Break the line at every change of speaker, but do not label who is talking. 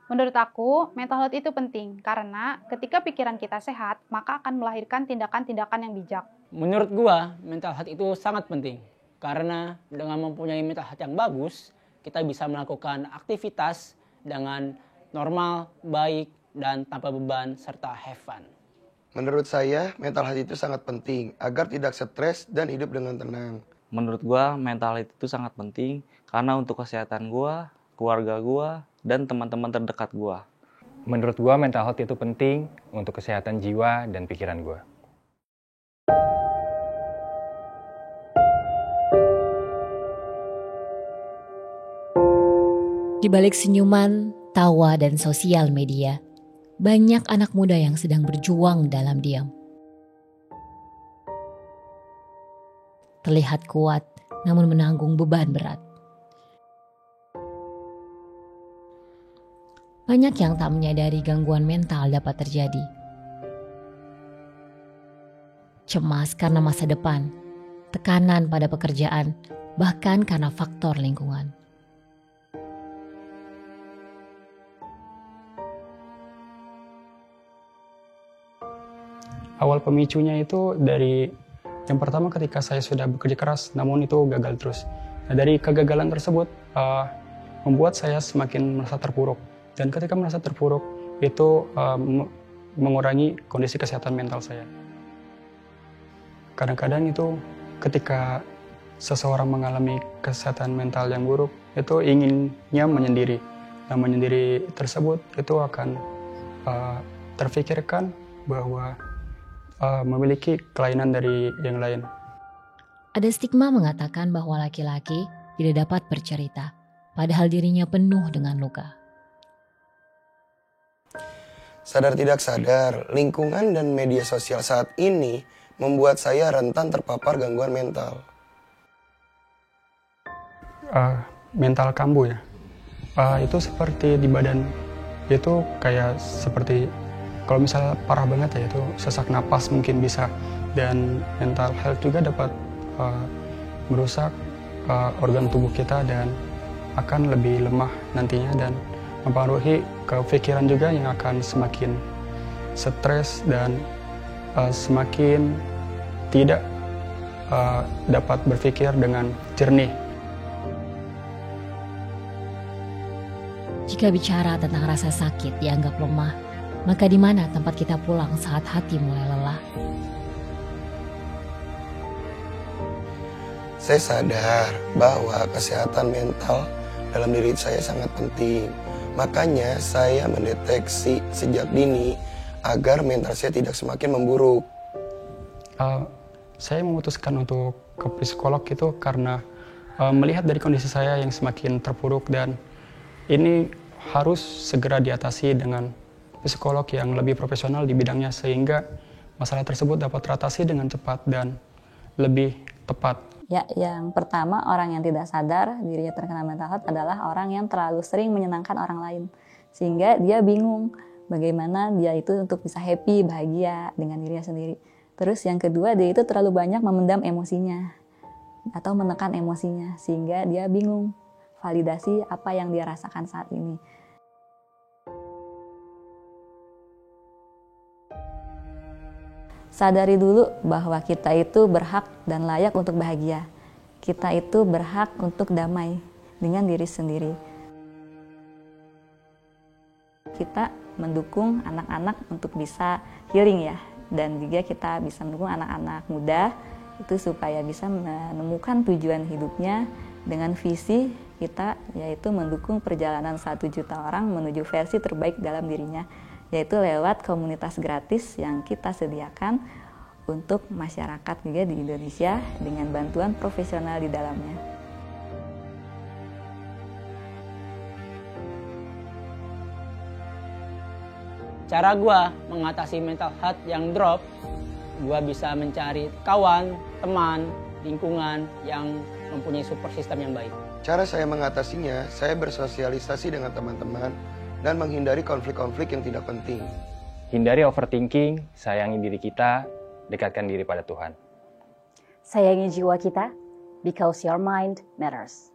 Menurut aku, mental health itu penting karena ketika pikiran kita sehat, maka akan melahirkan tindakan-tindakan yang bijak.
Menurut gua, mental health itu sangat penting karena dengan mempunyai mental health yang bagus, kita bisa melakukan aktivitas dengan normal, baik, dan tanpa beban serta have fun.
Menurut saya, mental health itu sangat penting agar tidak stres dan hidup dengan tenang.
Menurut gua, mental health itu sangat penting karena untuk kesehatan gua, keluarga gua, dan teman-teman terdekat gua.
Menurut gua, mental health itu penting untuk kesehatan jiwa dan pikiran gua.
Di balik senyuman, tawa, dan sosial media, banyak anak muda yang sedang berjuang dalam diam. Terlihat kuat, namun menanggung beban berat. Banyak yang tak menyadari gangguan mental dapat terjadi. Cemas karena masa depan, tekanan pada pekerjaan, bahkan karena faktor lingkungan.
Awal pemicunya itu dari yang pertama ketika saya sudah bekerja keras, namun itu gagal terus. Nah, dari kegagalan tersebut membuat saya semakin merasa terpuruk. Dan ketika merasa terpuruk, itu mengurangi kondisi kesehatan mental saya. Kadang-kadang itu ketika seseorang mengalami kesehatan mental yang buruk, itu inginnya menyendiri. Nah, menyendiri tersebut itu akan terfikirkan bahwa memiliki kelainan dari yang lain.
Ada stigma mengatakan bahwa laki-laki tidak dapat bercerita, padahal dirinya penuh dengan luka.
Sadar tidak sadar, lingkungan dan media sosial saat ini membuat saya rentan terpapar gangguan mental.
Mental kambuh ya, itu seperti di badan, itu kayak seperti kalau misalnya parah banget ya itu sesak napas mungkin bisa, dan mental health juga dapat merusak organ tubuh kita dan akan lebih lemah nantinya dan mempengaruhi ke pikiran juga yang akan semakin stres dan semakin tidak dapat berpikir dengan jernih.
Jika bicara tentang rasa sakit dianggap lemah, maka di mana tempat kita pulang saat hati mulai lelah?
Saya sadar bahwa kesehatan mental dalam diri saya sangat penting. Makanya saya mendeteksi sejak dini agar mental saya tidak semakin memburuk.
Saya memutuskan untuk ke psikolog itu karena melihat dari kondisi saya yang semakin terpuruk dan ini harus segera diatasi dengan psikolog yang lebih profesional di bidangnya sehingga masalah tersebut dapat teratasi dengan cepat dan lebih tepat.
Ya, yang pertama, orang yang tidak sadar dirinya terkena mental health adalah orang yang terlalu sering menyenangkan orang lain. Sehingga dia bingung bagaimana dia itu untuk bisa happy, bahagia dengan dirinya sendiri. Terus yang kedua, dia itu terlalu banyak memendam emosinya atau menekan emosinya. Sehingga dia bingung validasi apa yang dia rasakan saat ini. Sadari dulu bahwa kita itu berhak dan layak untuk bahagia. Kita itu berhak untuk damai dengan diri sendiri. Kita mendukung anak-anak untuk bisa healing ya. Dan juga kita bisa mendukung anak-anak muda itu supaya bisa menemukan tujuan hidupnya dengan visi kita, yaitu mendukung perjalanan 1 juta orang menuju versi terbaik dalam dirinya, yaitu lewat komunitas gratis yang kita sediakan untuk masyarakat juga di Indonesia dengan bantuan profesional di dalamnya.
Cara gua mengatasi mental health yang drop, gua bisa mencari kawan, teman, lingkungan yang mempunyai support system yang baik.
Cara saya mengatasinya, saya bersosialisasi dengan teman-teman dan menghindari konflik-konflik yang tidak penting.
Hindari overthinking, sayangi diri kita, dekatkan diri pada Tuhan.
Sayangi jiwa kita, because your mind matters.